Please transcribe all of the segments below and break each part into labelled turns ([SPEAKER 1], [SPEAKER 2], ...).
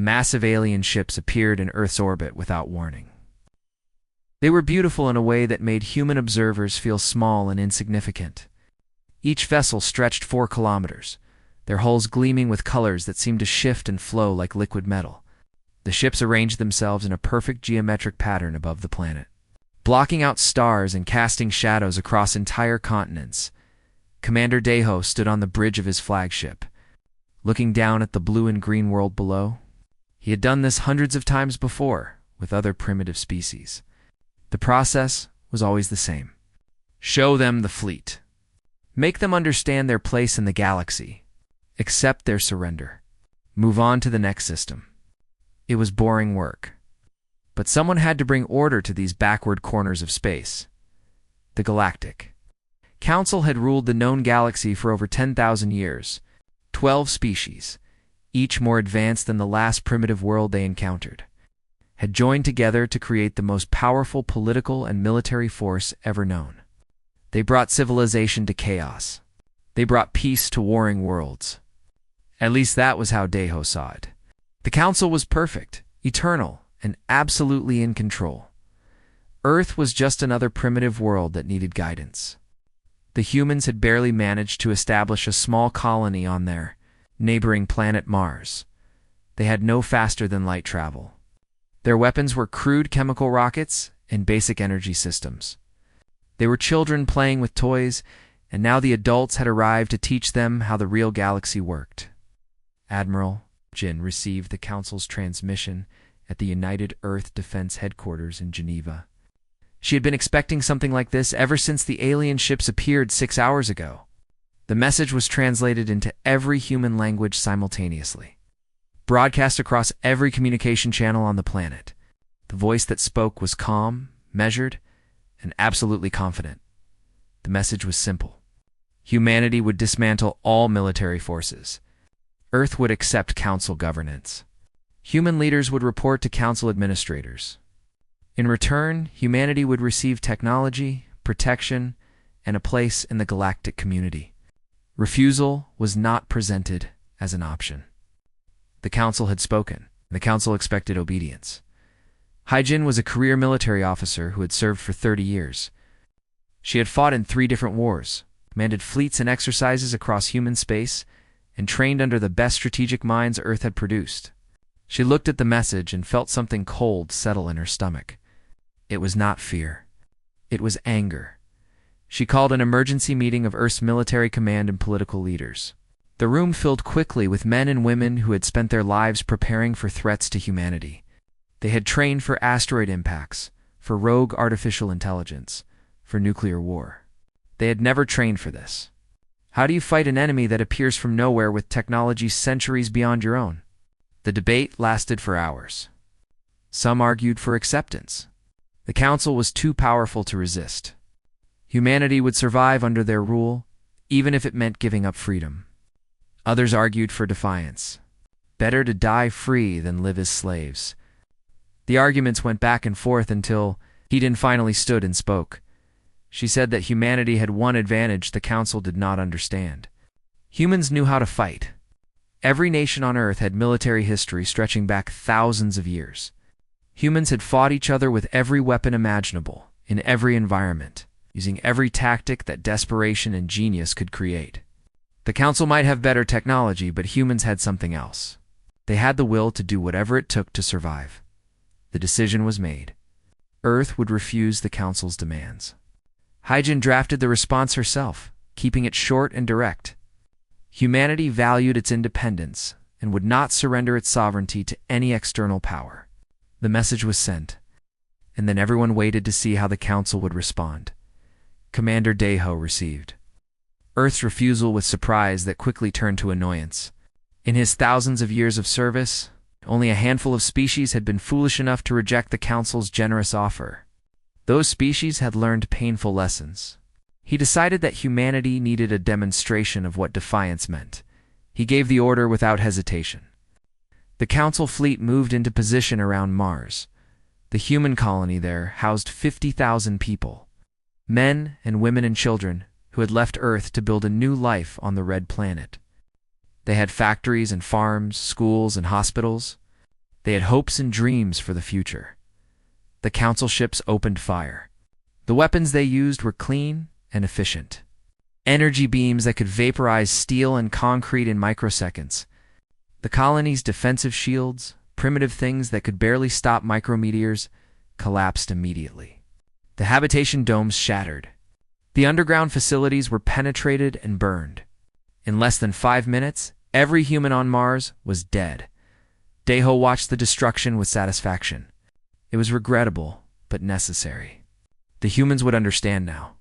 [SPEAKER 1] massive alien ships appeared in Earth's orbit without warning. They were beautiful in a way that made human observers feel small and insignificant. Each vessel stretched 4 kilometers, their hulls gleaming with colors that seemed to shift and flow like liquid metal. The ships arranged themselves in a perfect geometric pattern above the planet, blocking out stars and casting shadows across entire continents. Commander Deho stood on the bridge of his flagship, looking down at the blue and green world below. He had done this hundreds of times before with other primitive species. The process was always the same. Show them the fleet. Make them understand their place in the galaxy. Accept their surrender. Move on to the next system. It was boring work. But someone had to bring order to these backward corners of space. The Galactic Council had ruled the known galaxy for over 10,000 years. 12 species, each more advanced than the last primitive world they encountered, had joined together to create the most powerful political and military force ever known. They brought civilization to chaos. They brought peace to warring worlds. At least that was how Deho saw it. The Council was perfect, eternal, and absolutely in control. Earth was just another primitive world that needed guidance. The humans had barely managed to establish a small colony on their neighboring planet Mars. They had no faster-than-light travel. Their weapons were crude chemical rockets and basic energy systems. They were children playing with toys, and now the adults had arrived to teach them how the real galaxy worked. Admiral Jin received the Council's transmission at the United Earth Defense Headquarters in Geneva. She had been expecting something like this ever since the alien ships appeared 6 hours ago. The message was translated into every human language simultaneously, broadcast across every communication channel on the planet. The voice that spoke was calm, measured, and absolutely confident. The message was simple. Humanity would dismantle all military forces. Earth would accept Council governance. Human leaders would report to Council administrators. In return, humanity would receive technology, protection, and a place in the galactic community. Refusal was not presented as an option. The Council had spoken. The Council expected obedience. Haijin was a career military officer who had served for 30 years. She had fought in 3 different wars, commanded fleets and exercises across human space, and trained under the best strategic minds Earth had produced. She looked at the message and felt something cold settle in her stomach. It was not fear. It was anger. She called an emergency meeting of Earth's military command and political leaders. The room filled quickly with men and women who had spent their lives preparing for threats to humanity. They had trained for asteroid impacts, for rogue artificial intelligence, for nuclear war. They had never trained for this. How do you fight an enemy that appears from nowhere with technology centuries beyond your own? The debate lasted for hours. Some argued for acceptance. The Council was too powerful to resist. Humanity would survive under their rule, even if it meant giving up freedom. Others argued for defiance. Better to die free than live as slaves. The arguments went back and forth until Hedin finally stood and spoke. She said that humanity had one advantage the Council did not understand. Humans knew how to fight. Every nation on Earth had military history stretching back thousands of years. Humans had fought each other with every weapon imaginable, in every environment, using every tactic that desperation and genius could create. The Council might have better technology, but humans had something else. They had the will to do whatever it took to survive. The decision was made. Earth would refuse the Council's demands. Haijin drafted the response herself, keeping it short and direct. Humanity valued its independence and would not surrender its sovereignty to any external power. The message was sent, and then everyone waited to see how the Council would respond. Commander Deho received Earth's refusal with surprise that quickly turned to annoyance. In his thousands of years of service, only a handful of species had been foolish enough to reject the Council's generous offer. Those species had learned painful lessons. He decided that humanity needed a demonstration of what defiance meant. He gave the order without hesitation. The Council fleet moved into position around Mars. The human colony there housed 50,000 people, men and women and children who had left Earth to build a new life on the Red Planet. They had factories and farms, schools and hospitals. They had hopes and dreams for the future. The Council ships opened fire. The weapons they used were clean and efficient. Energy beams that could vaporize steel and concrete in microseconds. The colony's defensive shields, primitive things that could barely stop micrometeors, collapsed immediately. The habitation domes shattered. The underground facilities were penetrated and burned. In less than 5 minutes, every human on Mars was dead. Deho watched the destruction with satisfaction. It was regrettable, but necessary. The humans would understand now.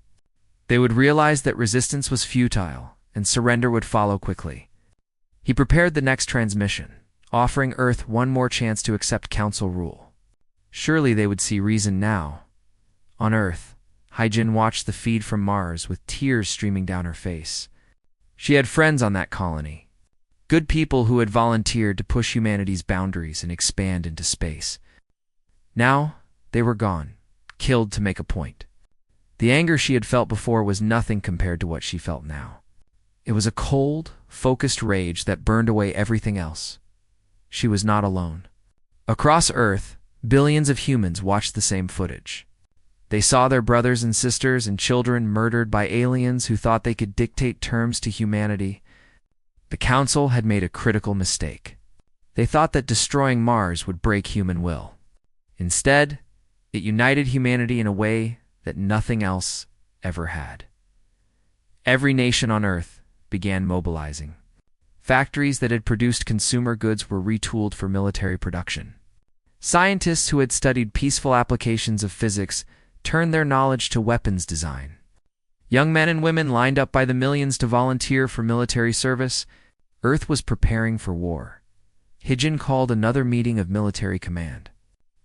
[SPEAKER 1] They would realize that resistance was futile, and surrender would follow quickly. He prepared the next transmission, offering Earth one more chance to accept Council rule. Surely they would see reason now. On Earth, Hyjin watched the feed from Mars with tears streaming down her face. She had friends on that colony. Good people who had volunteered to push humanity's boundaries and expand into space. Now, they were gone, killed to make a point. The anger she had felt before was nothing compared to what she felt now. It was a cold, focused rage that burned away everything else. She was not alone. Across Earth, billions of humans watched the same footage. They saw their brothers and sisters and children murdered by aliens who thought they could dictate terms to humanity. The Council had made a critical mistake. They thought that destroying Mars would break human will. Instead, it united humanity in a way that nothing else ever had. Every nation on Earth began mobilizing. Factories that had produced consumer goods were retooled for military production. Scientists who had studied peaceful applications of physics turned their knowledge to weapons design. Young men and women lined up by the millions to volunteer for military service. Earth was preparing for war. Hyjin called another meeting of military command.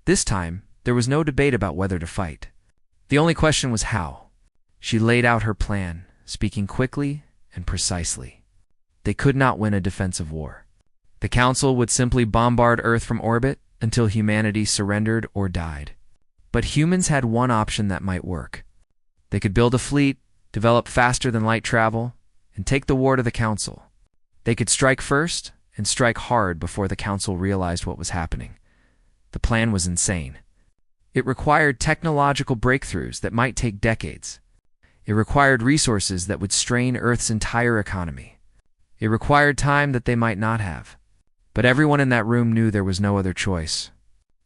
[SPEAKER 1] This time, there was no debate about whether to fight. The only question was how. She laid out her plan, speaking quickly and precisely. They could not win a defensive war. The Council would simply bombard Earth from orbit until humanity surrendered or died. But humans had one option that might work. They could build a fleet, develop faster than light travel, and take the war to the Council. They could strike first and strike hard before the Council realized what was happening. The plan was insane. It required technological breakthroughs that might take decades. It required resources that would strain Earth's entire economy. It required time that they might not have. But everyone in that room knew there was no other choice.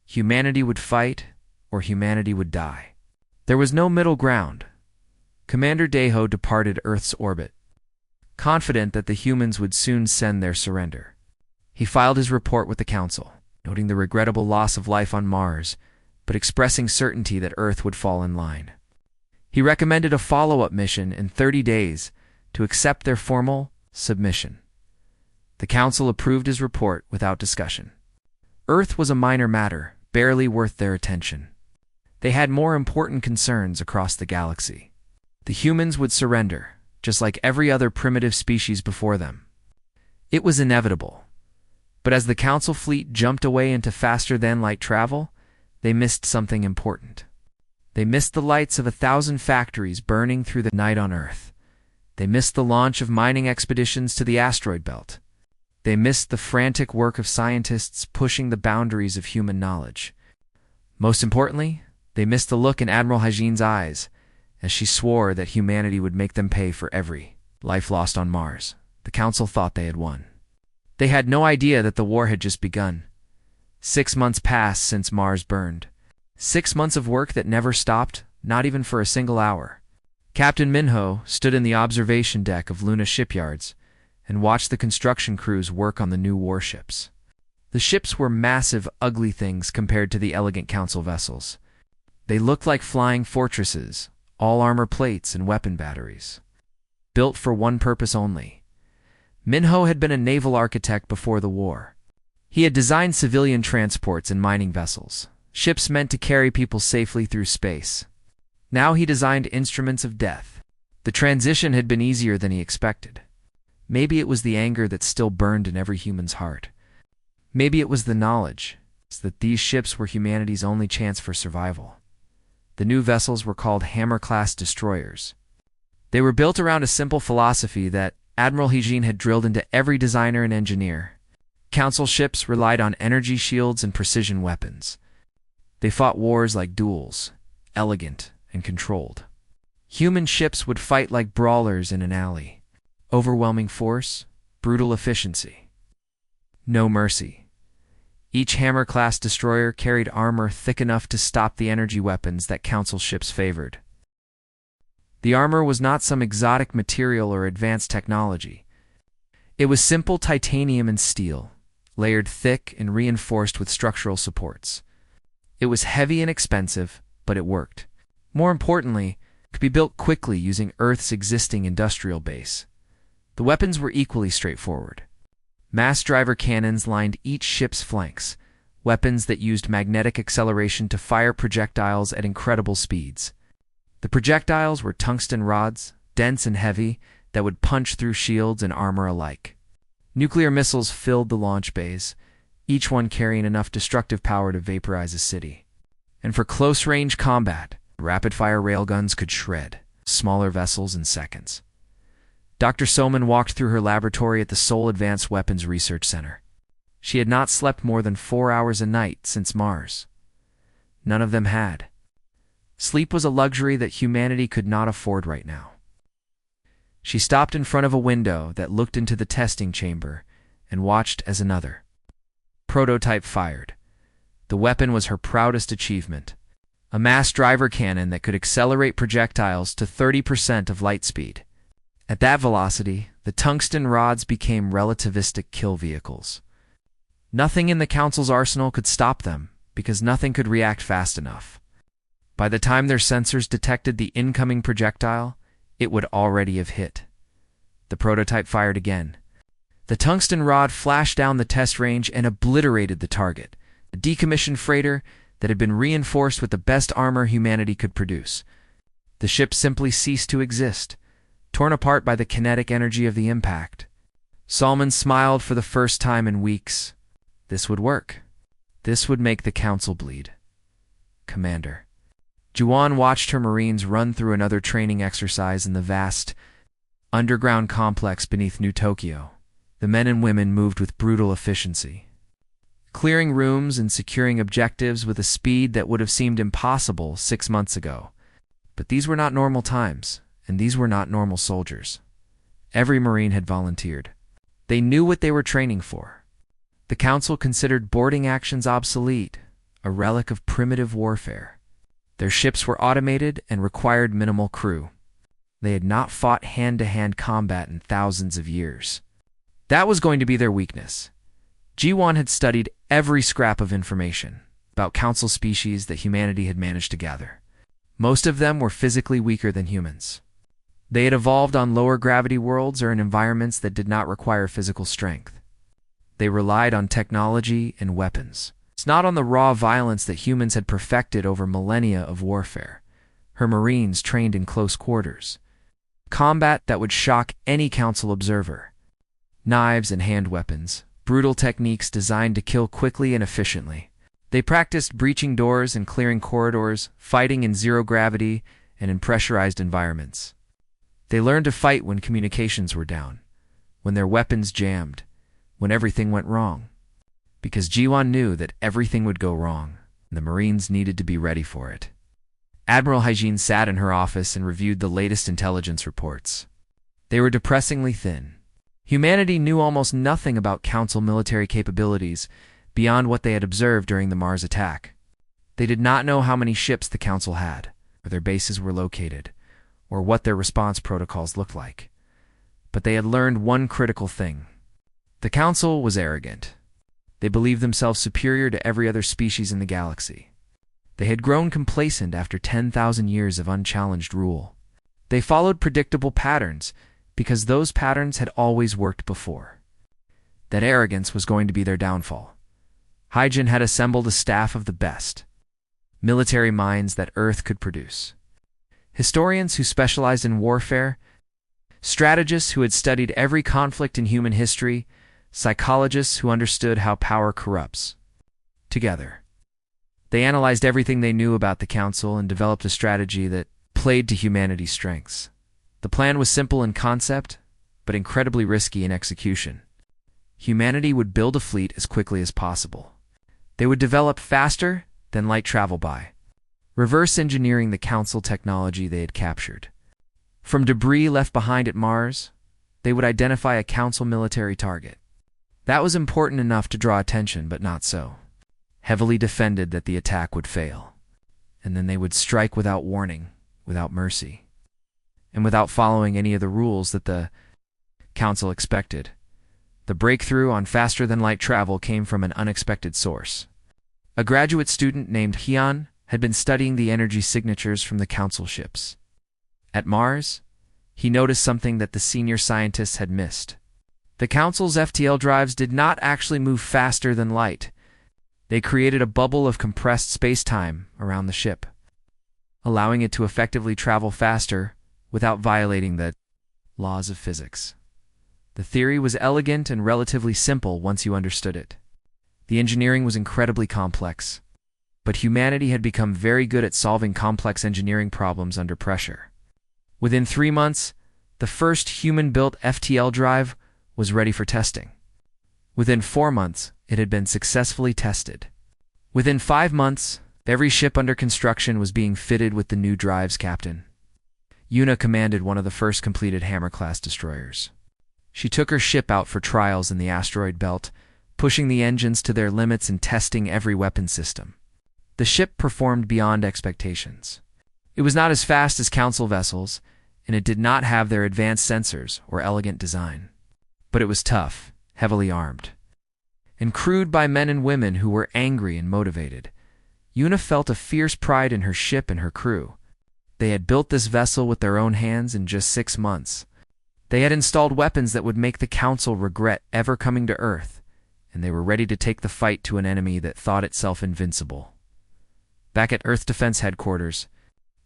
[SPEAKER 1] Humanity would fight, or humanity would die. There was no middle ground. Commander Deho departed Earth's orbit, confident that the humans would soon send their surrender. He filed his report with the Council, noting the regrettable loss of life on Mars, but expressing certainty that Earth would fall in line. He recommended a follow-up mission in 30 days to accept their formal submission. The Council approved his report without discussion. Earth was a minor matter, barely worth their attention. They had more important concerns across the galaxy. The humans would surrender, just like every other primitive species before them. It was inevitable. But as the Council fleet jumped away into faster-than-light travel, they missed something important. They missed the lights of 1,000 factories burning through the night on Earth. They missed the launch of mining expeditions to the asteroid belt. They missed the frantic work of scientists pushing the boundaries of human knowledge. Most importantly, they missed the look in Admiral Hyjin's eyes as she swore that humanity would make them pay for every life lost on Mars. The Council thought they had won. They had no idea that the war had just begun. 6 months passed since Mars burned. 6 months of work that never stopped, not even for a single hour. Captain Minho stood in the observation deck of Luna shipyards and watched the construction crews work on the new warships. The ships were massive, ugly things compared to the elegant Council vessels. They looked like flying fortresses, all armor plates and weapon batteries. Built for one purpose only. Minho had been a naval architect before the war. He had designed civilian transports and mining vessels, ships meant to carry people safely through space. Now he designed instruments of death. The transition had been easier than he expected. Maybe it was the anger that still burned in every human's heart. Maybe it was the knowledge that these ships were humanity's only chance for survival. The new vessels were called Hammer-class destroyers. They were built around a simple philosophy that Admiral Hyjin had drilled into every designer and engineer. Council ships relied on energy shields and precision weapons. They fought wars like duels, elegant and controlled. Human ships would fight like brawlers in an alley. Overwhelming force, brutal efficiency. No mercy. Each Hammer-class destroyer carried armor thick enough to stop the energy weapons that Council ships favored. The armor was not some exotic material or advanced technology. It was simple titanium and steel, layered thick and reinforced with structural supports. It was heavy and expensive, but it worked. More importantly, it could be built quickly using Earth's existing industrial base. The weapons were equally straightforward. Mass driver cannons lined each ship's flanks, weapons that used magnetic acceleration to fire projectiles at incredible speeds. The projectiles were tungsten rods, dense and heavy, that would punch through shields and armor alike. Nuclear missiles filled the launch bays, each one carrying enough destructive power to vaporize a city. And for close-range combat, rapid-fire railguns could shred smaller vessels in seconds. Dr. Soman walked through her laboratory at the Seoul Advanced Weapons Research Center. She had not slept more than 4 hours a night since Mars. None of them had. Sleep was a luxury that humanity could not afford right now. She stopped in front of a window that looked into the testing chamber and watched as another prototype fired. The weapon was her proudest achievement. A mass driver cannon that could accelerate projectiles to 30% of light speed. At that velocity, the tungsten rods became relativistic kill vehicles. Nothing in the Council's arsenal could stop them, because nothing could react fast enough. By the time their sensors detected the incoming projectile, it would already have hit. The prototype fired again. The tungsten rod flashed down the test range and obliterated the target, a decommissioned freighter that had been reinforced with the best armor humanity could produce. The ship simply ceased to exist, torn apart by the kinetic energy of the impact. Salman smiled for the first time in weeks. This would work. This would make the Council bleed. Commander. Juwon watched her Marines run through another training exercise in the vast underground complex beneath New Tokyo. The men and women moved with brutal efficiency, clearing rooms and securing objectives with a speed that would have seemed impossible 6 months ago. But these were not normal times. And these were not normal soldiers. Every Marine had volunteered. They knew what they were training for. The Council considered boarding actions obsolete, a relic of primitive warfare. Their ships were automated and required minimal crew. They had not fought hand-to-hand combat in thousands of years. That was going to be their weakness. Jiwon had studied every scrap of information about Council species that humanity had managed to gather. Most of them were physically weaker than humans. They had evolved on lower gravity worlds or in environments that did not require physical strength. They relied on technology and weapons. It's not on the raw violence that humans had perfected over millennia of warfare. Her Marines trained in close quarters. Combat that would shock any Council observer. Knives and hand weapons, brutal techniques designed to kill quickly and efficiently. They practiced breaching doors and clearing corridors, fighting in zero gravity and in pressurized environments. They learned to fight when communications were down, when their weapons jammed, when everything went wrong. Because Jiwon knew that everything would go wrong, and the Marines needed to be ready for it. Admiral Hyjin sat in her office and reviewed the latest intelligence reports. They were depressingly thin. Humanity knew almost nothing about Council military capabilities beyond what they had observed during the Mars attack. They did not know how many ships the Council had, where their bases were located, or what their response protocols looked like. But they had learned one critical thing. The Council was arrogant. They believed themselves superior to every other species in the galaxy. They had grown complacent after 10,000 years of unchallenged rule. They followed predictable patterns because those patterns had always worked before. That arrogance was going to be their downfall. Hyjin had assembled a staff of the best, military minds that Earth could produce. Historians who specialized in warfare, strategists who had studied every conflict in human history, psychologists who understood how power corrupts. Together, they analyzed everything they knew about the Council and developed a strategy that played to humanity's strengths. The plan was simple in concept, but incredibly risky in execution. humanity would build a fleet as quickly as possible. They would develop faster than light travel by, reverse engineering the Council technology they had captured. From debris left behind at Mars, they would identify a Council military target. That was important enough to draw attention, but not so heavily defended that the attack would fail. And then they would strike without warning, without mercy, and without following any of the rules that the Council expected. The breakthrough on faster-than-light travel came from an unexpected source. A graduate student named Hyun had been studying the energy signatures from the Council ships. At Mars, he noticed something that the senior scientists had missed. The Council's FTL drives did not actually move faster than light. They created a bubble of compressed space-time around the ship, allowing it to effectively travel faster without violating the laws of physics. The theory was elegant and relatively simple once you understood it. The engineering was incredibly complex, but humanity had become very good at solving complex engineering problems under pressure. Within 3 months, the first human-built FTL drive was ready for testing. Within 4 months, it had been successfully tested. Within 5 months, every ship under construction was being fitted with the new drive's captain. Yuna commanded one of the first completed Hammer-class destroyers. She took her ship out for trials in the asteroid belt, pushing the engines to their limits and testing every weapon system. The ship performed beyond expectations. It was not as fast as Council vessels, and it did not have their advanced sensors or elegant design. But it was tough, heavily armed, and crewed by men and women who were angry and motivated. Yuna felt a fierce pride in her ship and her crew. They had built this vessel with their own hands in just 6 months. They had installed weapons that would make the Council regret ever coming to Earth, and they were ready to take the fight to an enemy that thought itself invincible. Back at Earth Defense Headquarters,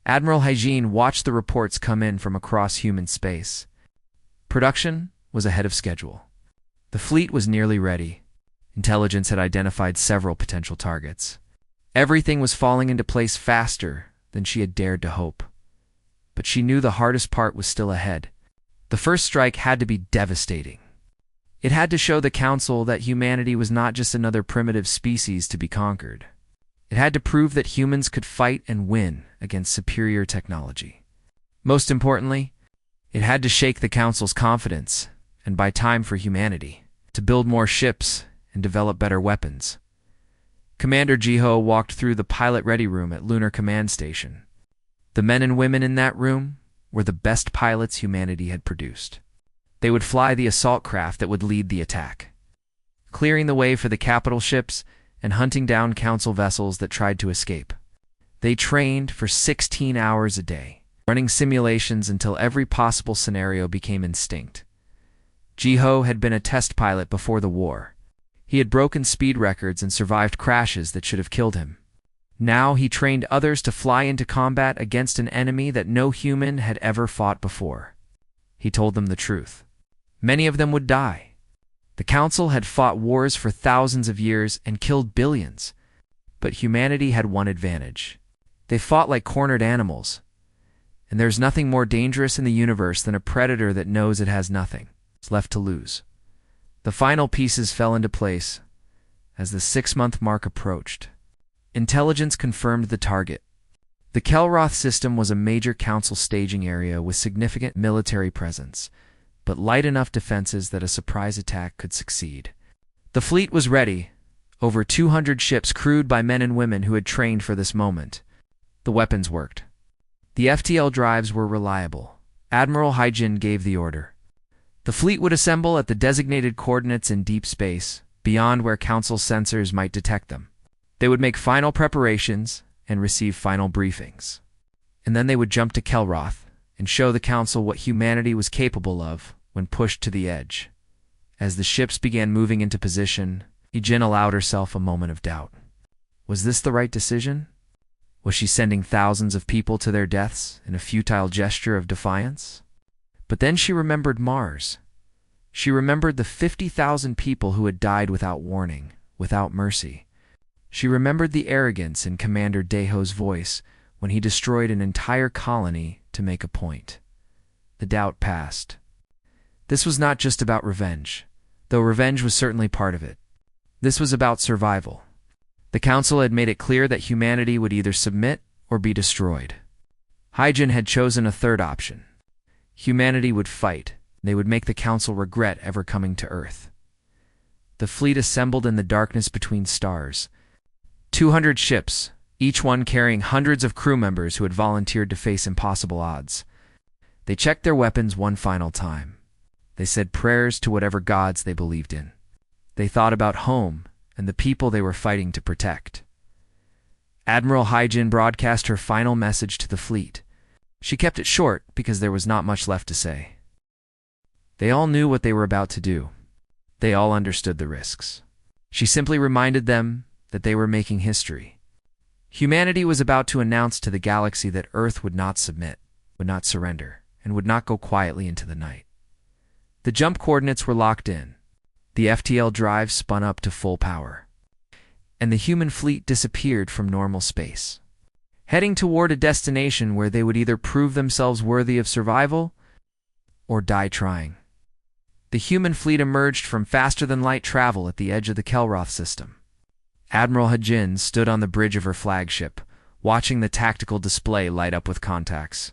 [SPEAKER 1] Admiral Hygiene watched the reports come in from across human space. Production was ahead of schedule. The fleet was nearly ready. Intelligence had identified several potential targets. Everything was falling into place faster than she had dared to hope. But she knew the hardest part was still ahead. The first strike had to be devastating. It had to show the Council that humanity was not just another primitive species to be conquered. It had to prove that humans could fight and win against superior technology. Most importantly, it had to shake the Council's confidence and buy time for humanity to build more ships and develop better weapons. Commander Jiho walked through the pilot-ready room at Lunar Command Station. The men and women in that room were the best pilots humanity had produced. They would fly the assault craft that would lead the attack, clearing the way for the capital ships and hunting down Council vessels that tried to escape. They trained for 16 hours a day, running simulations until every possible scenario became instinct. Jiho had been a test pilot before the war. He had broken speed records and survived crashes that should have killed him. Now he trained others to fly into combat against an enemy that no human had ever fought before. He told them the truth. Many of them would die. The Council had fought wars for thousands of years and killed billions, but humanity had one advantage. They fought like cornered animals, and there's nothing more dangerous in the universe than a predator that knows it has nothing left to lose. The final pieces fell into place as the 6-month mark approached. Intelligence confirmed the target. The Kelroth system was a major Council staging area with significant military presence, but light enough defenses that a surprise attack could succeed. The fleet was ready, over 200 ships crewed by men and women who had trained for this moment. The weapons worked. The FTL drives were reliable. Admiral Hyjin gave the order. The fleet would assemble at the designated coordinates in deep space, beyond where Council sensors might detect them. They would make final preparations and receive final briefings. And then they would jump to Kelroth and show the Council what humanity was capable of when pushed to the edge. As the ships began moving into position, Hyjin allowed herself a moment of doubt. Was this the right decision? Was she sending thousands of people to their deaths in a futile gesture of defiance? But then she remembered Mars. She remembered the 50,000 people who had died without warning, without mercy. She remembered the arrogance in Commander Daho's voice when he destroyed an entire colony to make a point. The doubt passed. This was not just about revenge. though revenge was certainly part of it. This was about survival. The Council had made it clear that humanity would either submit or be destroyed. Hyjin had chosen a third option. Humanity would fight. They would make the Council regret ever coming to Earth. The fleet assembled in the darkness between stars. 200 ships, each one carrying hundreds of crew members who had volunteered to face impossible odds. They checked their weapons one final time. They said prayers to whatever gods they believed in. They thought about home and the people they were fighting to protect. Admiral Hyjin broadcast her final message to the fleet. She kept it short because there was not much left to say. They all knew what they were about to do. They all understood the risks. She simply reminded them that they were making history. Humanity was about to announce to the galaxy that Earth would not submit, would not surrender, and would not go quietly into the night. The jump coordinates were locked in. The FTL drive spun up to full power. And the human fleet disappeared from normal space, heading toward a destination where they would either prove themselves worthy of survival or die trying. The human fleet emerged from faster-than-light travel at the edge of the Kelroth system. Admiral Hyjin stood on the bridge of her flagship, watching the tactical display light up with contacts.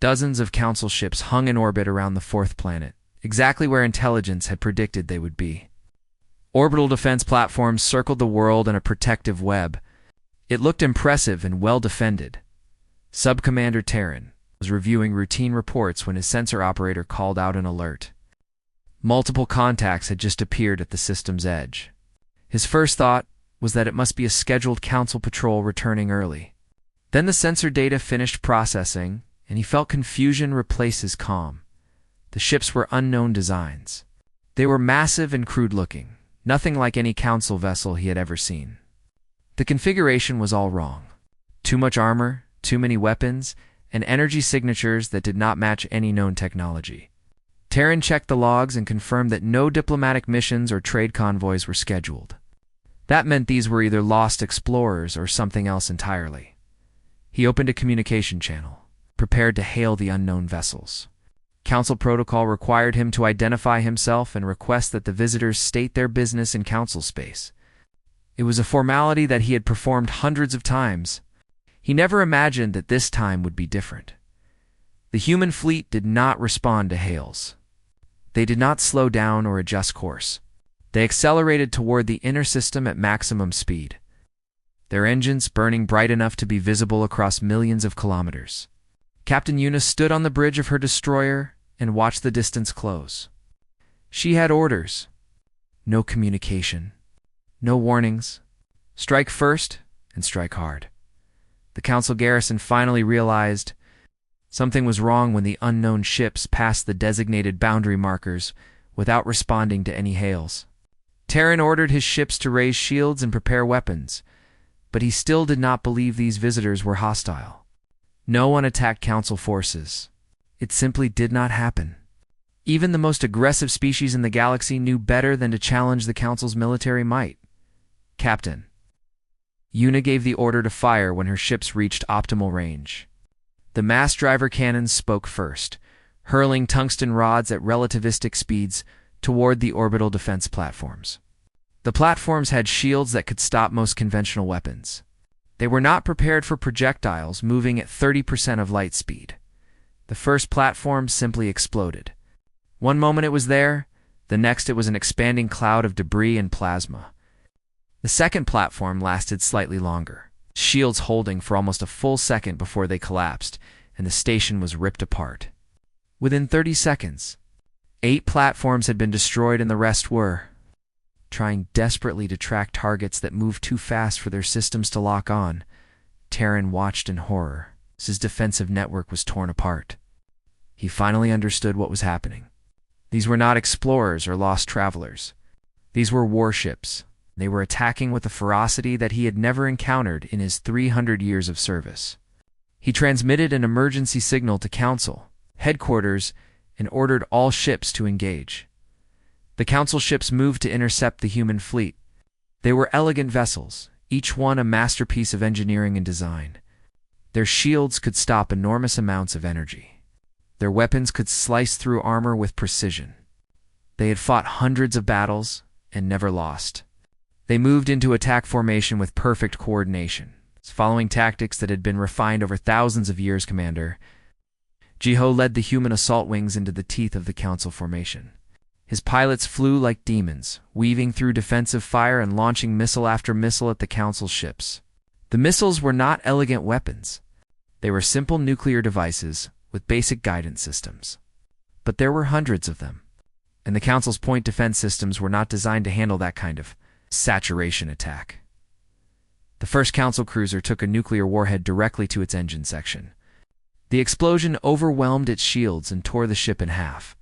[SPEAKER 1] Dozens of Council ships hung in orbit around the fourth planet, exactly where intelligence had predicted they would be. Orbital defense platforms circled the world in a protective web. It looked impressive and well-defended. Sub-Commander Terran was reviewing routine reports when his sensor operator called out an alert. Multiple contacts had just appeared at the system's edge. His first thought was that it must be a scheduled Council patrol returning early. Then the sensor data finished processing, and he felt confusion replace his calm. The ships were unknown designs. They were massive and crude-looking, nothing like any Council vessel he had ever seen. The configuration was all wrong. Too much armor, too many weapons, and energy signatures that did not match any known technology. Terran checked the logs and confirmed that no diplomatic missions or trade convoys were scheduled. That meant these were either lost explorers or something else entirely. He opened a communication channel, prepared to hail the unknown vessels. Council protocol required him to identify himself and request that the visitors state their business in Council space. It was a formality that he had performed hundreds of times. He never imagined that this time would be different. The human fleet did not respond to hails. They did not slow down or adjust course. They accelerated toward the inner system at maximum speed, their engines burning bright enough to be visible across millions of kilometers. Captain Yuna stood on the bridge of her destroyer and watched the distance close. She had orders. No communication. No warnings. Strike first and strike hard. The Council garrison finally realized something was wrong when the unknown ships passed the designated boundary markers without responding to any hails. Terran ordered his ships to raise shields and prepare weapons, but he still did not believe these visitors were hostile. No one attacked Council forces. It simply did not happen. Even the most aggressive species in the galaxy knew better than to challenge the Council's military might. Captain. Yuna gave the order to fire when her ships reached optimal range. The mass driver cannons spoke first, hurling tungsten rods at relativistic speeds toward the orbital defense platforms. The platforms had shields that could stop most conventional weapons. They were not prepared for projectiles moving at 30% of light speed. The first platform simply exploded. One moment it was there, the next it was an expanding cloud of debris and plasma. The second platform lasted slightly longer, shields holding for almost a full second before they collapsed, and the station was ripped apart. Within 30 seconds, 8 platforms had been destroyed and the rest were trying desperately to track targets that moved too fast for their systems to lock on. Terran watched in horror as his defensive network was torn apart. He finally understood what was happening. These were not explorers or lost travelers. These were warships. They were attacking with a ferocity that he had never encountered in his 300 years of service. He transmitted an emergency signal to Council headquarters and ordered all ships to engage. The Council ships moved to intercept the human fleet. They were elegant vessels, each one a masterpiece of engineering and design. Their shields could stop enormous amounts of energy. Their weapons could slice through armor with precision. They had fought hundreds of battles and never lost. They moved into attack formation with perfect coordination, following tactics that had been refined over thousands of years, Commander. Jiho led the human assault wings into the teeth of the Council formation. His pilots flew like demons, weaving through defensive fire and launching missile after missile at the Council's ships. The missiles were not elegant weapons. They were simple nuclear devices with basic guidance systems. But there were hundreds of them, and the Council's point defense systems were not designed to handle that kind of saturation attack. The first Council cruiser took a nuclear warhead directly to its engine section. The explosion overwhelmed its shields and tore the ship in half.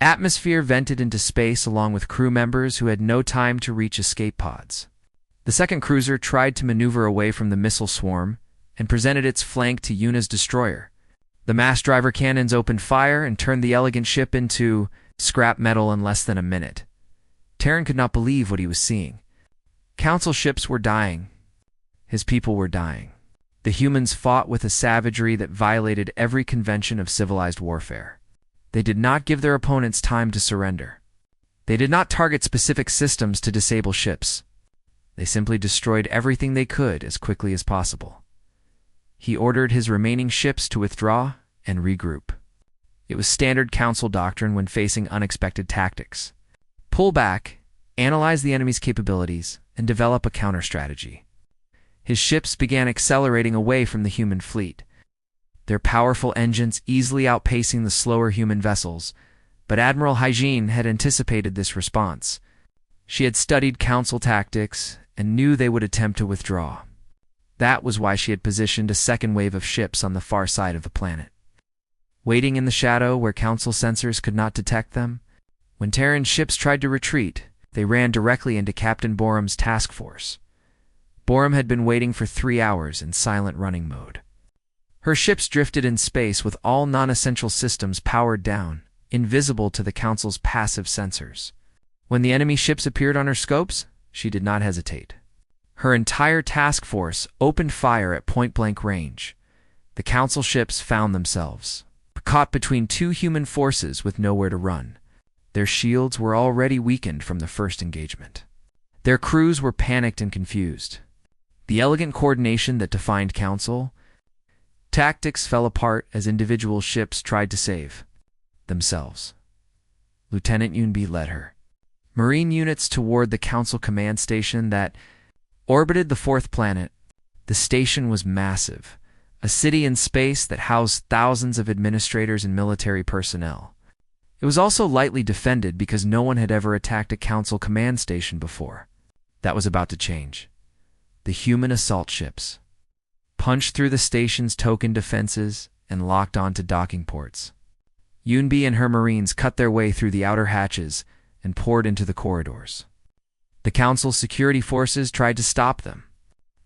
[SPEAKER 1] Atmosphere vented into space along with crew members who had no time to reach escape pods. The second cruiser tried to maneuver away from the missile swarm and presented its flank to Yuna's destroyer. The mass driver cannons opened fire and turned the elegant ship into scrap metal in less than a minute. Terran could not believe what he was seeing. Council ships were dying. His people were dying. The humans fought with a savagery that violated every convention of civilized warfare. They did not give their opponents time to surrender. They did not target specific systems to disable ships. They simply destroyed everything they could as quickly as possible. He ordered his remaining ships to withdraw and regroup. It was standard Council doctrine when facing unexpected tactics. Pull back, analyze the enemy's capabilities, and develop a counter-strategy. His ships began accelerating away from the human fleet, their powerful engines easily outpacing the slower human vessels, but Admiral Hygiene had anticipated this response. She had studied Council tactics and knew they would attempt to withdraw. That was why she had positioned a second wave of ships on the far side of the planet. Waiting in the shadow where Council sensors could not detect them, when Terran ships tried to retreat, they ran directly into Captain Borum's task force. Borum had been waiting for 3 hours in silent running mode. Her ships drifted in space with all non-essential systems powered down, invisible to the Council's passive sensors. When the enemy ships appeared on her scopes, she did not hesitate. Her entire task force opened fire at point-blank range. The Council ships found themselves caught between two human forces with nowhere to run. Their shields were already weakened from the first engagement. Their crews were panicked and confused. The elegant coordination that defined Council tactics fell apart as individual ships tried to save themselves. Lieutenant Yunbi led her Marine units toward the Council command station that orbited the fourth planet. The station was massive, a city in space that housed thousands of administrators and military personnel. It was also lightly defended because no one had ever attacked a Council command station before. That was about to change. The human assault ships punched through the station's token defenses and locked onto docking ports. Yunbi and her Marines cut their way through the outer hatches and poured into the corridors. The Council's security forces tried to stop them.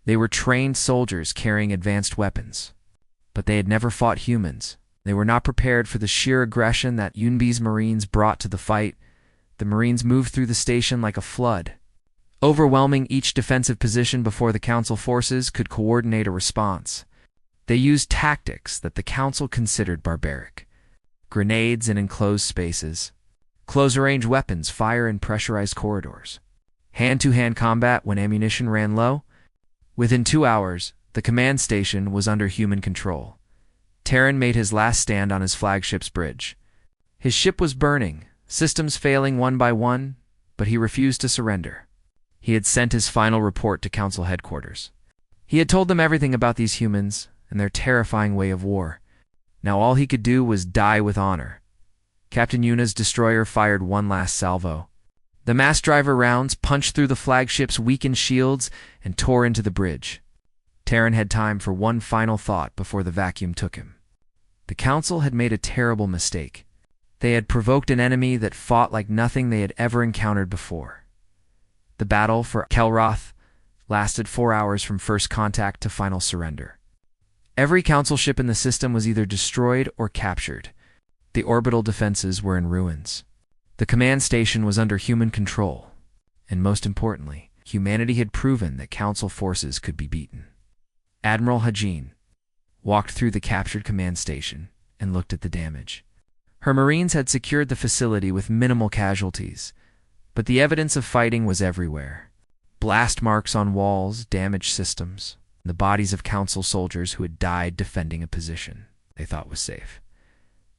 [SPEAKER 1] They were trained soldiers carrying advanced weapons, but they had never fought humans. They were not prepared for the sheer aggression that Yunbi's Marines brought to the fight. The Marines moved through the station like a flood, overwhelming each defensive position before the Council forces could coordinate a response. They used tactics that the Council considered barbaric: grenades in enclosed spaces, close-range weapons fire in pressurized corridors, hand-to-hand combat when ammunition ran low. Within 2 hours, the command station was under human control. Terran made his last stand on his flagship's bridge. His ship was burning, systems failing one by one, but he refused to surrender. He had sent his final report to Council headquarters. He had told them everything about these humans and their terrifying way of war. Now all he could do was die with honor. Captain Yuna's destroyer fired one last salvo. The mass driver rounds punched through the flagship's weakened shields and tore into the bridge. Terran had time for one final thought before the vacuum took him. The Council had made a terrible mistake. They had provoked an enemy that fought like nothing they had ever encountered before. The battle for Kelroth lasted 4 hours from first contact to final surrender. Every Council ship in the system was either destroyed or captured. The orbital defenses were in ruins. The command station was under human control, and most importantly, humanity had proven that Council forces could be beaten. Admiral Hajin walked through the captured command station and looked at the damage. Her Marines had secured the facility with minimal casualties, but the evidence of fighting was everywhere. Blast marks on walls, damaged systems, and the bodies of Council soldiers who had died defending a position they thought was safe.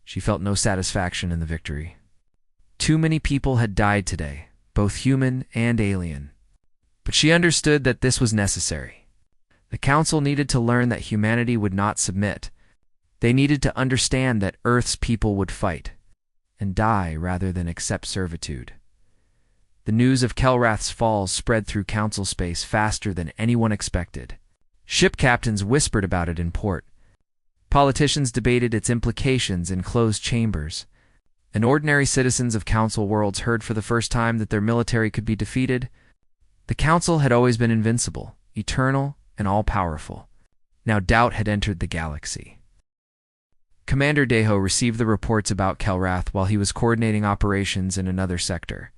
[SPEAKER 1] She felt no satisfaction in the victory. Too many people had died today, both human and alien. But she understood that this was necessary. The Council needed to learn that humanity would not submit. They needed to understand that Earth's people would fight and die rather than accept servitude. The news of Kelrath's fall spread through Council space faster than anyone expected. Ship captains whispered about it in port. Politicians debated its implications in closed chambers, and ordinary citizens of Council worlds heard for the first time that their military could be defeated. The Council had always been invincible, eternal, and all-powerful. Now doubt had entered the galaxy. Commander Deho received the reports about Kelrath while he was coordinating operations in another sector.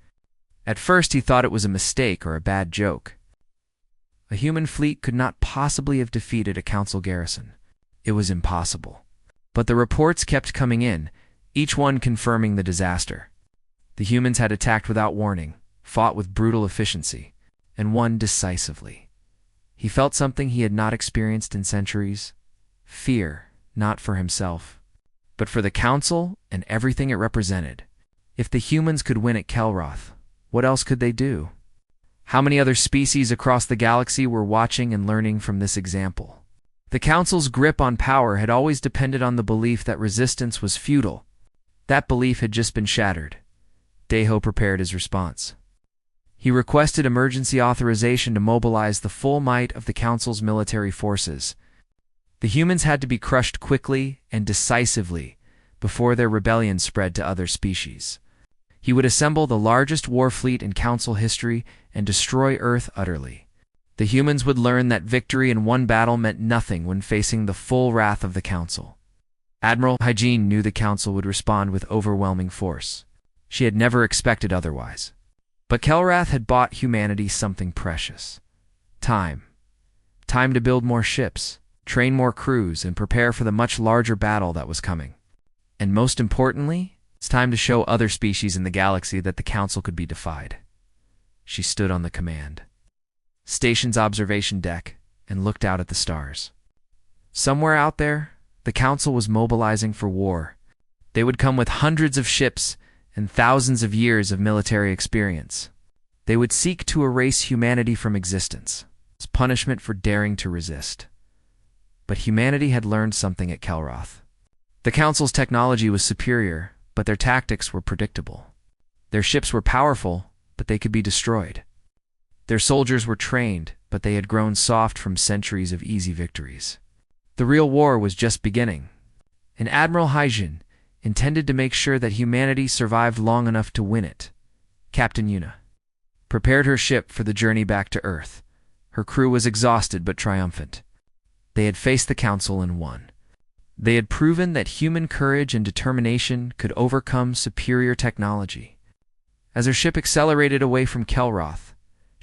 [SPEAKER 1] At first he thought it was a mistake or a bad joke. A human fleet could not possibly have defeated a Council garrison. It was impossible. But the reports kept coming in, each one confirming the disaster. The humans had attacked without warning, fought with brutal efficiency, and won decisively. He felt something he had not experienced in centuries. Fear, not for himself, but for the Council and everything it represented. If the humans could win at Kelrath, what else could they do? How many other species across the galaxy were watching and learning from this example? The Council's grip on power had always depended on the belief that resistance was futile. That belief had just been shattered. Deho prepared his response. He requested emergency authorization to mobilize the full might of the Council's military forces. The humans had to be crushed quickly and decisively before their rebellion spread to other species. He would assemble the largest war fleet in Council history and destroy Earth utterly. The humans would learn that victory in one battle meant nothing when facing the full wrath of the Council. Admiral Hygiene knew the Council would respond with overwhelming force. She had never expected otherwise. But Kelrath had bought humanity something precious. Time. Time to build more ships, train more crews, and prepare for the much larger battle that was coming. And most importantly, it's time to show other species in the galaxy that the Council could be defied. She stood on the command station's observation deck and looked out at the stars. Somewhere out there, the Council was mobilizing for war. They would come with hundreds of ships and thousands of years of military experience. They would seek to erase humanity from existence as punishment for daring to resist. But humanity had learned something at Kelrath. The Council's technology was superior, but their tactics were predictable. Their ships were powerful, but they could be destroyed. Their soldiers were trained, but they had grown soft from centuries of easy victories. The real war was just beginning, and Admiral Hygiene intended to make sure that humanity survived long enough to win it. Captain Yuna prepared her ship for the journey back to Earth. Her crew was exhausted but triumphant. They had faced the Council and won. They had proven that human courage and determination could overcome superior technology. As her ship accelerated away from Kelrath,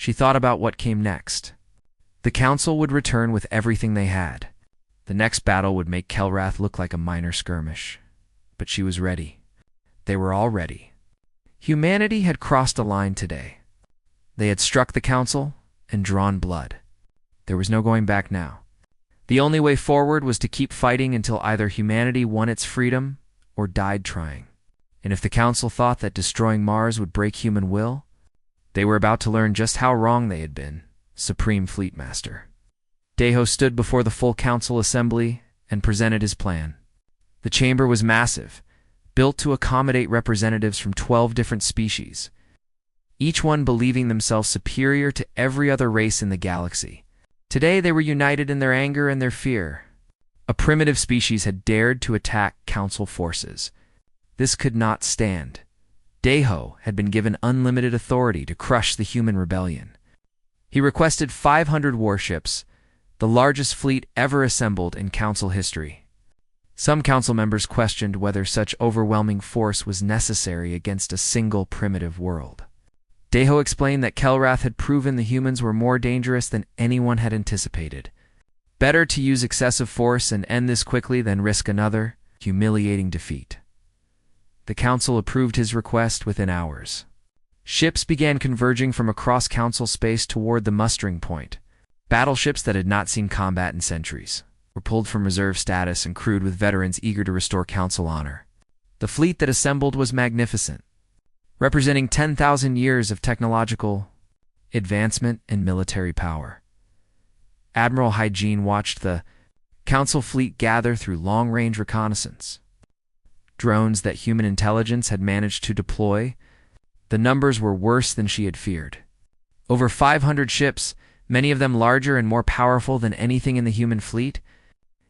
[SPEAKER 1] she thought about what came next. The Council would return with everything they had. The next battle would make Kelrath look like a minor skirmish. But she was ready. They were all ready. Humanity had crossed a line today. They had struck the Council and drawn blood. There was no going back now. The only way forward was to keep fighting until either humanity won its freedom or died trying. And if the Council thought that destroying Mars would break human will, they were about to learn just how wrong they had been. Supreme Fleet Master Deho stood before the full Council assembly and presented his plan. The chamber was massive, built to accommodate representatives from 12 different species, each one believing themselves superior to every other race in the galaxy. Today they were united in their anger and their fear. A primitive species had dared to attack Council forces. This could not stand. Deho had been given unlimited authority to crush the human rebellion. He requested 500 warships, the largest fleet ever assembled in Council history. Some Council members questioned whether such overwhelming force was necessary against a single primitive world. Deho explained that Kelrath had proven the humans were more dangerous than anyone had anticipated. Better to use excessive force and end this quickly than risk another, humiliating defeat. the Council approved his request within hours. Ships began converging from across Council space toward the mustering point. Battleships that had not seen combat in centuries were pulled from reserve status and crewed with veterans eager to restore Council honor. The fleet that assembled was magnificent, representing 10,000 years of technological advancement and military power. Admiral Hygiene watched the Council fleet gather through long-range reconnaissance. Drones that human intelligence had managed to deploy, the numbers were worse than she had feared. Over 500 ships, many of them larger and more powerful than anything in the human fleet.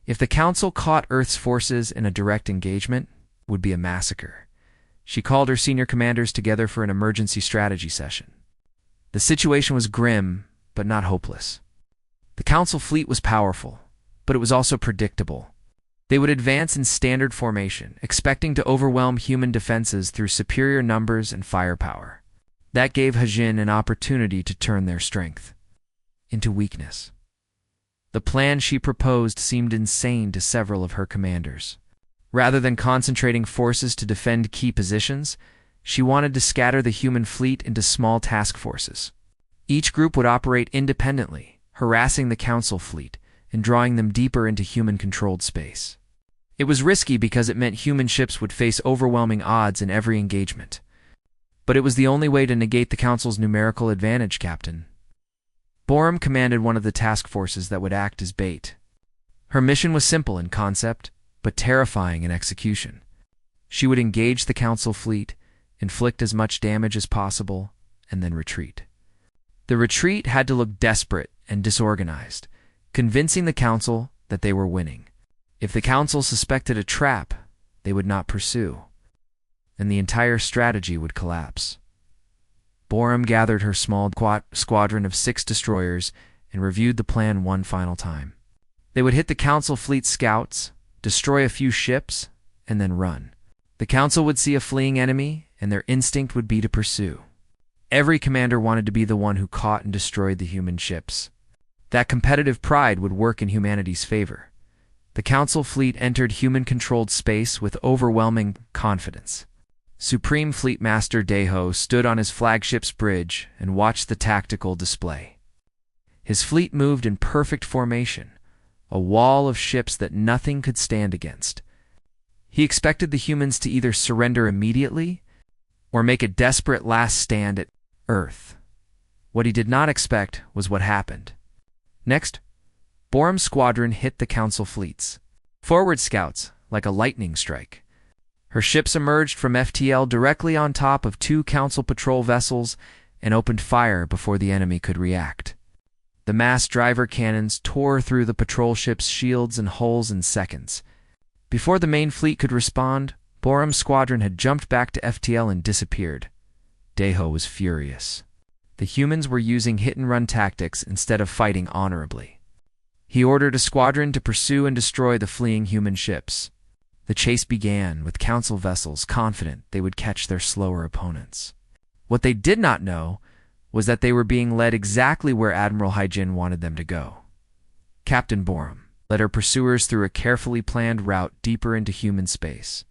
[SPEAKER 1] If the Council caught Earth's forces in a direct engagement, it would be a massacre. She called her senior commanders together for an emergency strategy session. The situation was grim, but not hopeless. The Council fleet was powerful, but it was also predictable. They would advance in standard formation, expecting to overwhelm human defenses through superior numbers and firepower. That gave Hajin an opportunity to turn their strength into weakness. The plan she proposed seemed insane to several of her commanders. Rather than concentrating forces to defend key positions, she wanted to scatter the human fleet into small task forces. Each group would operate independently, harassing the Council fleet and drawing them deeper into human-controlled space. It was risky because it meant human ships would face overwhelming odds in every engagement. But it was the only way to negate the Council's numerical advantage, Captain. Borum commanded one of the task forces that would act as bait. Her mission was simple in concept, but terrifying in execution. She would engage the Council fleet, inflict as much damage as possible, and then retreat. The retreat had to look desperate and disorganized, convincing the Council that they were winning. If the Council suspected a trap, they would not pursue, and the entire strategy would collapse. Borum gathered her small squadron of 6 destroyers and reviewed the plan one final time. They would hit the Council fleet scouts, destroy a few ships, and then run. The Council would see a fleeing enemy, and their instinct would be to pursue. Every commander wanted to be the one who caught and destroyed the human ships. That competitive pride would work in humanity's favor. The Council fleet entered human-controlled space with overwhelming confidence. Supreme Fleet Master Deho stood on his flagship's bridge and watched the tactical display. His fleet moved in perfect formation, a wall of ships that nothing could stand against. He expected the humans to either surrender immediately or make a desperate last stand at Earth. What he did not expect was what happened. Next, Borum's squadron hit the Council fleets. Forward scouts, like a lightning strike. Her ships emerged from FTL directly on top of 2 Council patrol vessels and opened fire before the enemy could react. The mass driver cannons tore through the patrol ships' shields and hulls in seconds. Before the main fleet could respond, Borum's squadron had jumped back to FTL and disappeared. Deho was furious. The humans were using hit-and-run tactics instead of fighting honorably. He ordered a squadron to pursue and destroy the fleeing human ships. The chase began, with Council vessels confident they would catch their slower opponents. What they did not know was that they were being led exactly where Admiral Hyjin wanted them to go. Captain Borum led her pursuers through a carefully planned route deeper into human space.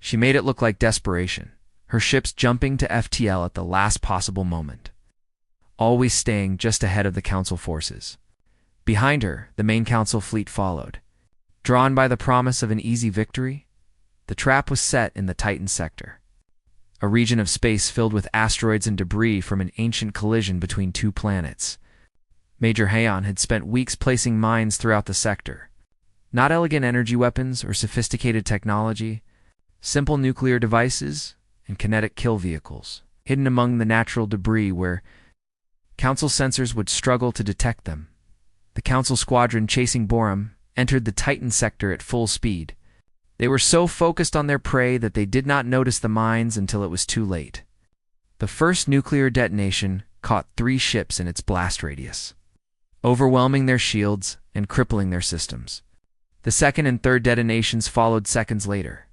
[SPEAKER 1] She made it look like desperation, her ships jumping to FTL at the last possible moment, always staying just ahead of the Council forces. Behind her, the main Council fleet followed. Drawn by the promise of an easy victory, the trap was set in the Titan sector, a region of space filled with asteroids and debris from an ancient collision between 2 planets. Major Heian had spent weeks placing mines throughout the sector. Not elegant energy weapons or sophisticated technology, simple nuclear devices and kinetic kill vehicles, hidden among the natural debris where Council sensors would struggle to detect them. The Council squadron chasing Borum entered the Titan sector at full speed. They were so focused on their prey that they did not notice the mines until it was too late. The first nuclear detonation caught 3 ships in its blast radius, overwhelming their shields and crippling their systems. The second and third detonations followed seconds later.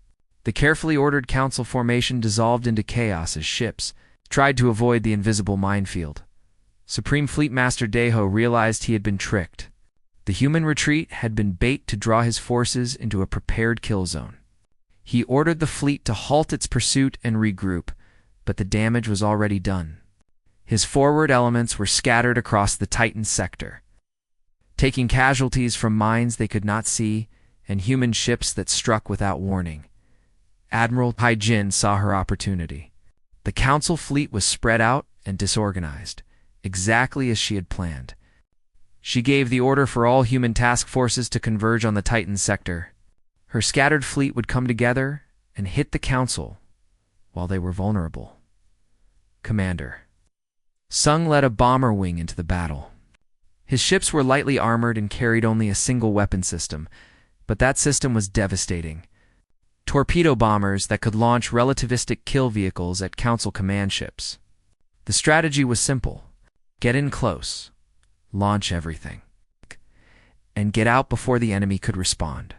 [SPEAKER 1] The carefully ordered Council formation dissolved into chaos as ships tried to avoid the invisible minefield. Supreme Fleet Master Deho realized he had been tricked. The human retreat had been bait to draw his forces into a prepared kill zone. He ordered the fleet to halt its pursuit and regroup, but the damage was already done. His forward elements were scattered across the Titan sector, taking casualties from mines they could not see and human ships that struck without warning. Admiral Hai-Jin saw her opportunity. The Council fleet was spread out and disorganized, exactly as she had planned. She gave the order for all human task forces to converge on the Titan sector. Her scattered fleet would come together and hit the Council while they were vulnerable. Commander Sung led a bomber wing into the battle. His ships were lightly armored and carried only a single weapon system, but that system was devastating. Torpedo bombers that could launch relativistic kill vehicles at Council command ships. The strategy was simple. Get in close, launch everything, and get out before the enemy could respond.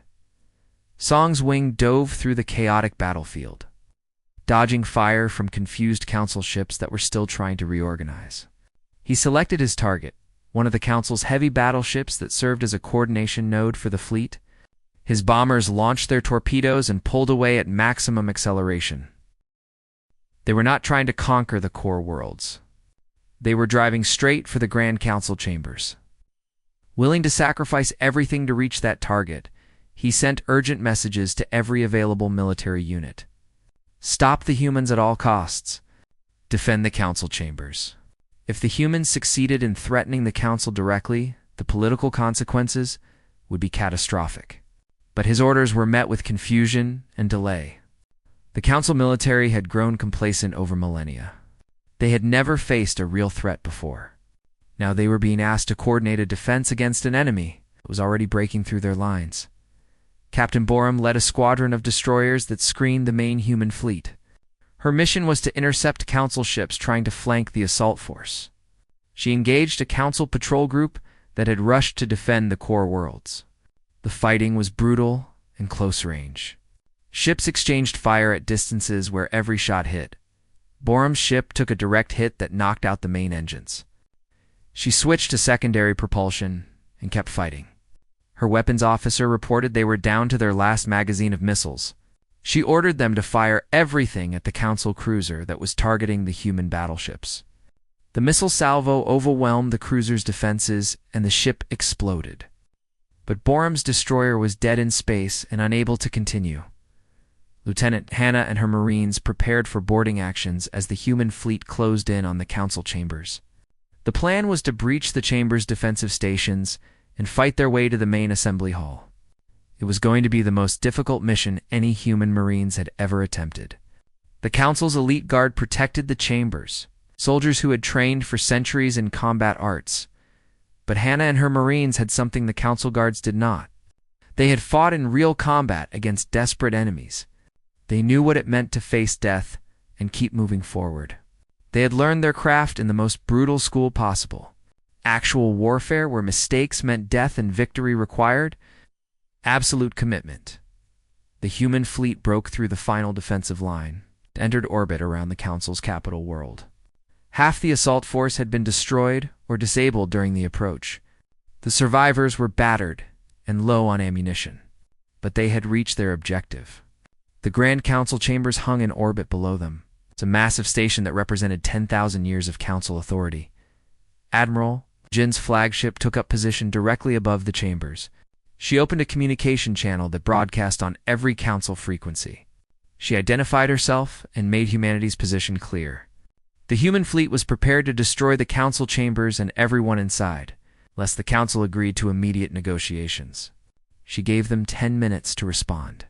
[SPEAKER 1] Song's wing dove through the chaotic battlefield, dodging fire from confused Council ships that were still trying to reorganize. He selected his target, one of the Council's heavy battleships that served as a coordination node for the fleet. His bombers launched their torpedoes and pulled away at maximum acceleration. They were not trying to conquer the core worlds. They were driving straight for the Grand Council chambers. Willing to sacrifice everything to reach that target, he sent urgent messages to every available military unit. Stop the humans at all costs. Defend the Council chambers. If the humans succeeded in threatening the Council directly, the political consequences would be catastrophic. But his orders were met with confusion and delay. The Council military had grown complacent over millennia. They had never faced a real threat before. Now they were being asked to coordinate a defense against an enemy that was already breaking through their lines. Captain Borum led a squadron of destroyers that screened the main human fleet. Her mission was to intercept Council ships trying to flank the assault force. She engaged a Council patrol group that had rushed to defend the core worlds. The fighting was brutal and close range. Ships exchanged fire at distances where every shot hit. Borum's ship took a direct hit that knocked out the main engines. She switched to secondary propulsion and kept fighting. Her weapons officer reported they were down to their last magazine of missiles. She ordered them to fire everything at the Council cruiser that was targeting the human battleships. The missile salvo overwhelmed the cruiser's defenses and the ship exploded. But Borum's destroyer was dead in space and unable to continue. Lieutenant Hannah and her Marines prepared for boarding actions as the human fleet closed in on the Council chambers. The plan was to breach the chamber's defensive stations and fight their way to the main assembly hall. It was going to be the most difficult mission any human Marines had ever attempted. The Council's elite guard protected the chambers, soldiers who had trained for centuries in combat arts. But Hannah and her Marines had something the Council guards did not. They had fought in real combat against desperate enemies. They knew what it meant to face death and keep moving forward. They had learned their craft in the most brutal school possible. Actual warfare where mistakes meant death and victory required absolute commitment. The human fleet broke through the final defensive line and entered orbit around the Council's capital world. Half the assault force had been destroyed or disabled during the approach. The survivors were battered and low on ammunition, but they had reached their objective. The Grand Council chambers hung in orbit below them. It's a massive station that represented 10,000 years of Council authority. Admiral Jin's flagship took up position directly above the chambers. She opened a communication channel that broadcast on every Council frequency. She identified herself and made humanity's position clear. The human fleet was prepared to destroy the Council chambers and everyone inside, lest the Council agreed to immediate negotiations. She gave them 10 minutes to respond.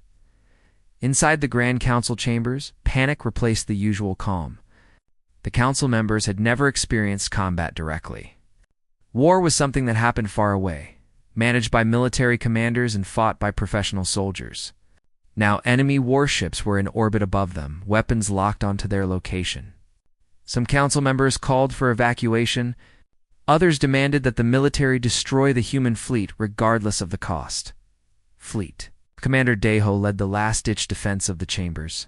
[SPEAKER 1] Inside the Grand Council chambers, panic replaced the usual calm. The Council members had never experienced combat directly. War was something that happened far away, managed by military commanders and fought by professional soldiers. Now enemy warships were in orbit above them, weapons locked onto their location. Some Council members called for evacuation. Others demanded that the military destroy the human fleet regardless of the cost. Fleet. Commander Daeho led the last-ditch defense of the chambers.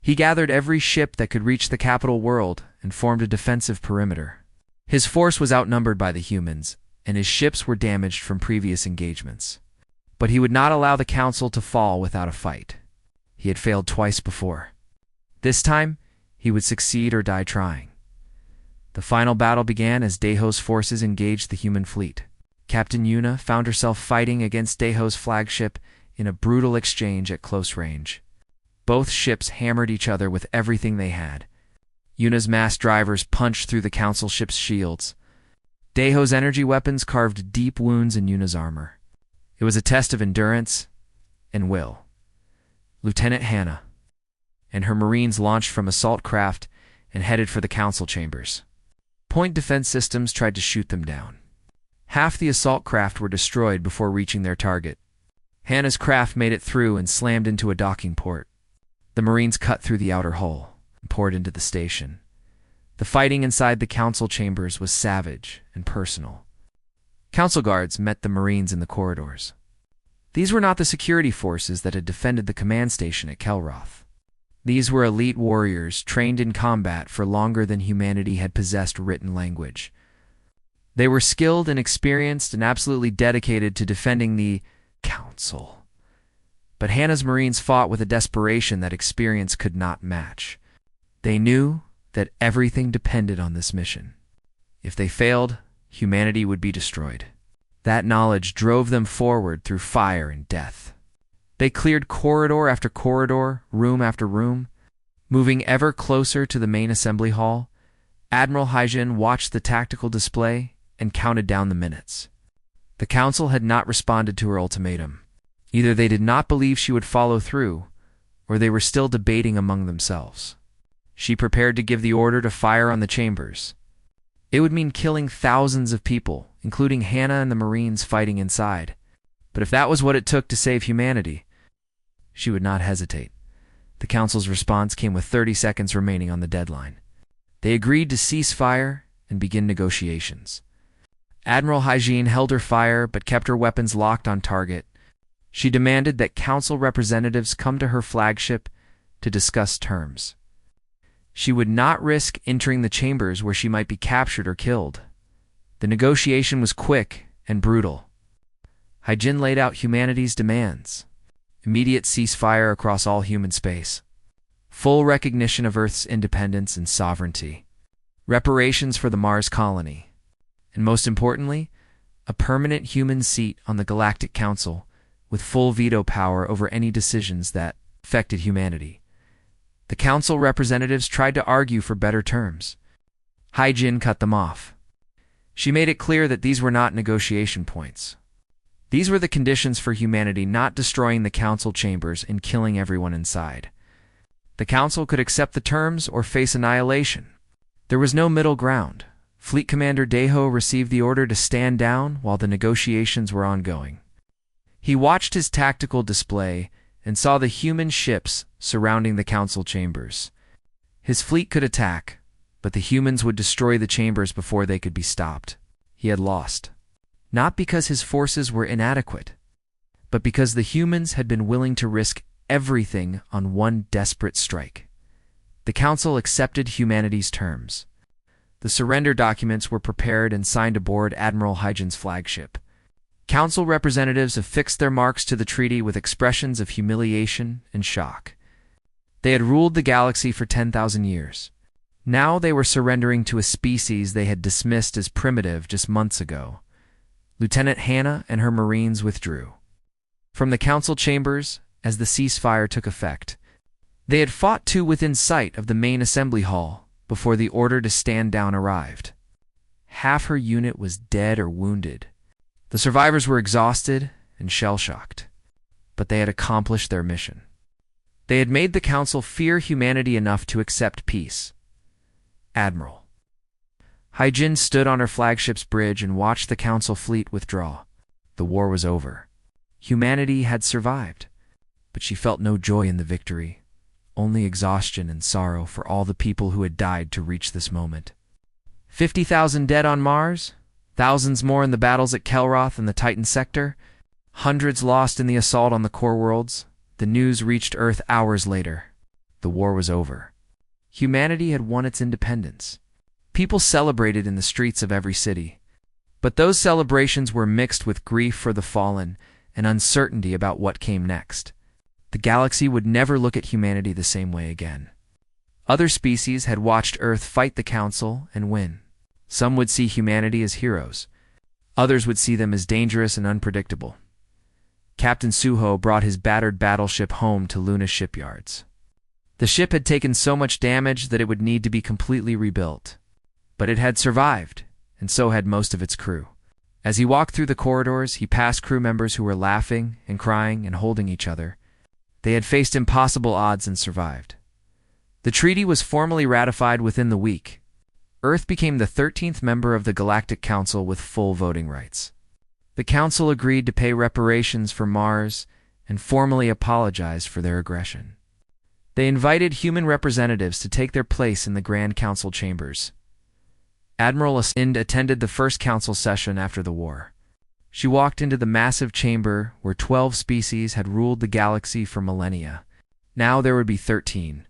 [SPEAKER 1] He gathered every ship that could reach the capital world and formed a defensive perimeter. His force was outnumbered by the humans, and his ships were damaged from previous engagements. But he would not allow the Council to fall without a fight. He had failed twice before. This time, he would succeed or die trying. The final battle began as Deho's forces engaged the human fleet. Captain Yuna found herself fighting against Deho's flagship in a brutal exchange at close range. Both ships hammered each other with everything they had. Yuna's mass drivers punched through the Council ship's shields. Deho's energy weapons carved deep wounds in Yuna's armor. It was a test of endurance and will. Lieutenant Hannah and her Marines launched from assault craft and headed for the Council chambers. Point defense systems tried to shoot them down. Half the assault craft were destroyed before reaching their target. Hannah's craft made it through and slammed into a docking port. The Marines cut through the outer hull and poured into the station. The fighting inside the Council chambers was savage and personal. Council guards met the Marines in the corridors. These were not the security forces that had defended the command station at Kelroth. These were elite warriors trained in combat for longer than humanity had possessed written language. They were skilled and experienced and absolutely dedicated to defending the Council. But Hannah's Marines fought with a desperation that experience could not match. They knew that everything depended on this mission. If they failed, humanity would be destroyed. That knowledge drove them forward through fire and death. They cleared corridor after corridor, room after room. Moving ever closer to the main assembly hall, Admiral Haijin watched the tactical display and counted down the minutes. The Council had not responded to her ultimatum. Either they did not believe she would follow through, or they were still debating among themselves. She prepared to give the order to fire on the chambers. It would mean killing thousands of people, including Hannah and the Marines fighting inside. But if that was what it took to save humanity, she would not hesitate. The Council's response came with 30 seconds remaining on the deadline. They agreed to cease fire and begin negotiations. Admiral Haijin held her fire but kept her weapons locked on target. She demanded that Council representatives come to her flagship to discuss terms. She would not risk entering the chambers where she might be captured or killed. The negotiation was quick and brutal. Haijin laid out humanity's demands: immediate ceasefire across all human space, full recognition of Earth's independence and sovereignty, reparations for the Mars colony, and most importantly, a permanent human seat on the Galactic Council with full veto power over any decisions that affected humanity. The Council representatives tried to argue for better terms. Haijin cut them off. She made it clear that these were not negotiation points. These were the conditions for humanity not destroying the Council chambers and killing everyone inside. The Council could accept the terms or face annihilation. There was no middle ground. Fleet Commander Deho received the order to stand down while the negotiations were ongoing. He watched his tactical display and saw the human ships surrounding the Council chambers. His fleet could attack, but the humans would destroy the chambers before they could be stopped. He had lost. Not because his forces were inadequate, but because the humans had been willing to risk everything on one desperate strike. The Council accepted humanity's terms. The surrender documents were prepared and signed aboard Admiral Haijin's flagship. Council representatives affixed their marks to the treaty with expressions of humiliation and shock. They had ruled the galaxy for 10,000 years. Now they were surrendering to a species they had dismissed as primitive just months ago. Lieutenant Hannah and her Marines withdrew from the Council chambers as the ceasefire took effect. They had fought to within sight of the main assembly hall before the order to stand down arrived. Half her unit was dead or wounded. The survivors were exhausted and shell-shocked, but they had accomplished their mission. They had made the Council fear humanity enough to accept peace. Admiral Haijin stood on her flagship's bridge and watched the Council fleet withdraw. The war was over. Humanity had survived, but she felt no joy in the victory, only exhaustion and sorrow for all the people who had died to reach this moment. 50,000 dead on Mars, thousands more in the battles at Kelroth and the Titan sector, hundreds lost in the assault on the core worlds. The news reached Earth hours later. The war was over. Humanity had won its independence. People celebrated in the streets of every city. But those celebrations were mixed with grief for the fallen and uncertainty about what came next. The galaxy would never look at humanity the same way again. Other species had watched Earth fight the Council and win. Some would see humanity as heroes. Others would see them as dangerous and unpredictable. Captain Suho brought his battered battleship home to Luna's shipyards. The ship had taken so much damage that it would need to be completely rebuilt. But it had survived, and so had most of its crew. As he walked through the corridors, he passed crew members who were laughing and crying and holding each other. They had faced impossible odds and survived. The treaty was formally ratified within the week. Earth became the 13th member of the Galactic Council with full voting rights. The Council agreed to pay reparations for Mars and formally apologized for their aggression. They invited human representatives to take their place in the Grand Council chambers. Admiral Ascind attended the first council session after the war. She walked into the massive chamber where 12 species had ruled the galaxy for millennia. Now there would be 13.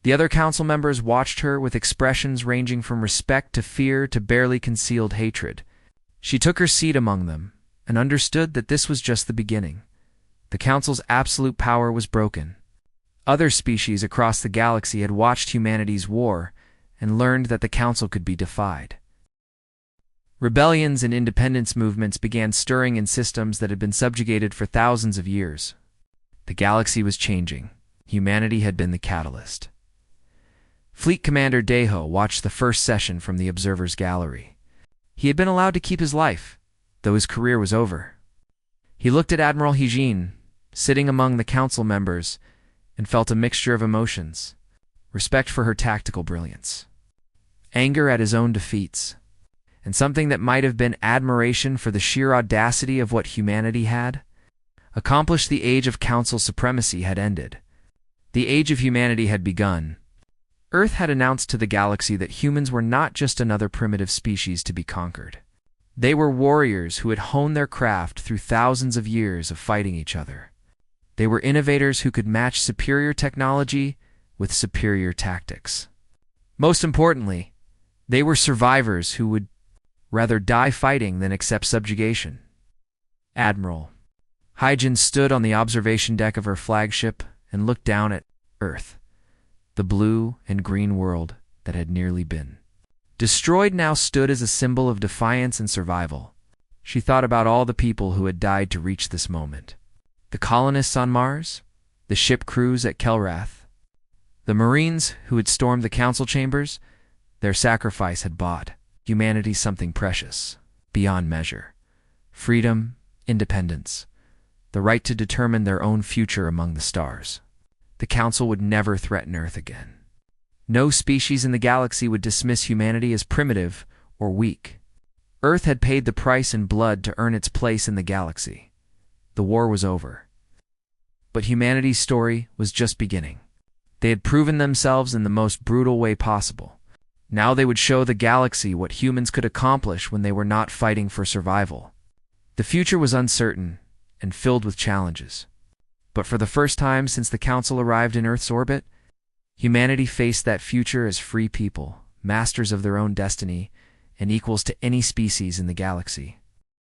[SPEAKER 1] The other council members watched her with expressions ranging from respect to fear to barely concealed hatred. She took her seat among them and understood that this was just the beginning. The council's absolute power was broken. Other species across the galaxy had watched humanity's war and learned that the council could be defied. Rebellions and independence movements began stirring in systems that had been subjugated for thousands of years. The galaxy was changing. Humanity had been the catalyst. Fleet Commander Deho watched the first session from the observer's gallery. He had been allowed to keep his life, though his career was over. He looked at Admiral Hijin, sitting among the council members, and felt a mixture of emotions: respect for her tactical brilliance, anger at his own defeats, and something that might have been admiration for the sheer audacity of what humanity had accomplished. The age of council supremacy had ended. The age of humanity had begun. Earth had announced to the galaxy that humans were not just another primitive species to be conquered. They were warriors who had honed their craft through thousands of years of fighting each other. They were innovators who could match superior technology with superior tactics. Most importantly, they were survivors who would rather die fighting than accept subjugation. Admiral Hijin stood on the observation deck of her flagship and looked down at Earth, the blue and green world that had nearly been destroyed now stood as a symbol of defiance and survival. She thought about all the people who had died to reach this moment. The colonists on Mars, the ship crews at Kelrath, the Marines who had stormed the council chambers. Their sacrifice had bought humanity something precious, beyond measure: freedom, independence, the right to determine their own future among the stars. The Council would never threaten Earth again. No species in the galaxy would dismiss humanity as primitive or weak. Earth had paid the price in blood to earn its place in the galaxy. The war was over. But humanity's story was just beginning. They had proven themselves in the most brutal way possible. Now they would show the galaxy what humans could accomplish when they were not fighting for survival. The future was uncertain and filled with challenges. But for the first time since the Council arrived in Earth's orbit, humanity faced that future as free people, masters of their own destiny, and equals to any species in the galaxy.